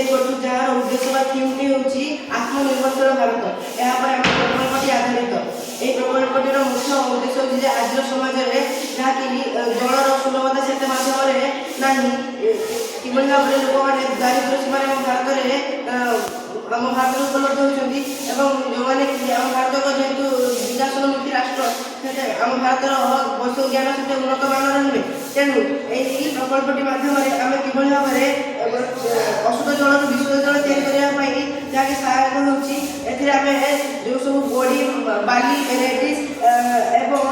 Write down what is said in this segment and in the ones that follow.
ତିଆରି କରୁଛୁ, ଯାହାର ଉଦ୍ଦେଶ୍ୟ ବା ଥିମ୍ଟି ହେଉଛି ଆତ୍ମନିର୍ଭରଶୀଳ ଭାରତ। ଏହାପରେ ଆମ ପ୍ରକଳ୍ପଟି ଆଧାରିତ। ଏହି ପ୍ରକଳ୍ପଟିର ମୁଖ୍ୟ ଉଦ୍ଦେଶ୍ୟ ହେଉଛି ଯେ ଆଜିର ସମାଜରେ ଯାହାକି ଜଳର ସୁଲଭତା ସେତେ ମାଧ୍ୟମରେ ନାହିଁ, କିଭଳି ଭାବରେ ଲୋକମାନେ ଦାରିଦ୍ର୍ୟ ସୀମାରେ ଆମ ଭାରତରେ ଉପଲବ୍ଧ ହେଉଛନ୍ତି ଏବଂ ଯେଉଁମାନେ ଆମ ଭାରତ ଯେହେତୁ ବିକାଶୋନ୍ମୁଖୀ ରାଷ୍ଟ୍ର, ଆମ ଭାରତର ବୈଷୟିକ ଜ୍ଞାନ ସେତେ ଉନ୍ନତ ମାନର ନୁହେଁ। ତେଣୁ ଏହି ପ୍ରକଳ୍ପଟି ମାଧ୍ୟମରେ ଆମେ କିଭଳି ଭାବରେ ଅଶୁଦ୍ଧ ଜଳରୁ ବିଶୁଦ୍ଧ ଜଳ ତିଆରି କରିବା ପାଇଁ ଯାହାକି ସହାୟକ ହେଉଛି। ଏଥିରେ ଆମେ ଯେଉଁ ସବୁ ଗୋଡ଼ି, ବାଲି, ରେଡିସ୍ ଏବଂ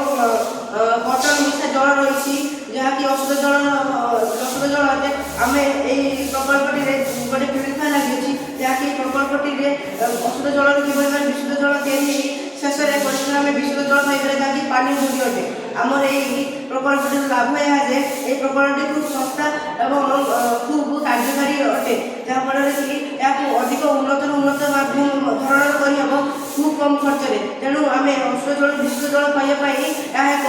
କଟନ ମିଶା ଜଳ ରହିଛି, ଯାହାକି ଅଶୁଦ୍ଧ ଜଳ ଅଟେ, ଆମେ ଏହି ପ୍ରକଳ୍ପଟିରେ ଗୋଟେ ପ୍ୟୁରିଫାୟର ଲାଗିଅଛି, ଯାହାକି ପ୍ରକଳ୍ପଟିରେ ଅଶୁଦ୍ଧ ଜଳରୁ କିଭଳି ଭାବେ ବିଶୁଦ୍ଧ ଜଳ ତିଆରି ହେଇ ଶେଷରେ ପରିଶ୍ରମ ଆମେ ବିଶୁଦ୍ଧ ଜଳ ପାଇପାରିବା, ଯାହାକି ପାନୀୟ ଯୋଗ୍ୟ ଅଟେ। ଆମର ଏହି ପ୍ରକଳ୍ପଟିର ଲାଭ ଏହା ଯେ ଏହି ପ୍ରକଳ୍ପଟି ଖୁବ୍ ଶସ୍ତା ଏବଂ ଖୁବ୍ କାର୍ଯ୍ୟକାରୀ ଅଟେ, ଯାହାଫଳରେ କି ଏହାକୁ ଅଧିକ ଉନ୍ନତରୁ ଉନ୍ନତ ମାଧ୍ୟମ ଧରଣର କରିହେବ ଖୁବ୍ କମ୍ ଖର୍ଚ୍ଚରେ। ତେଣୁ ଆମେ ଅଶୁଦ୍ଧ ଜଳ ବିଶୁଦ୍ଧ ଜଳ ପାଇବା ପାଇଁ ଏହା ଏକ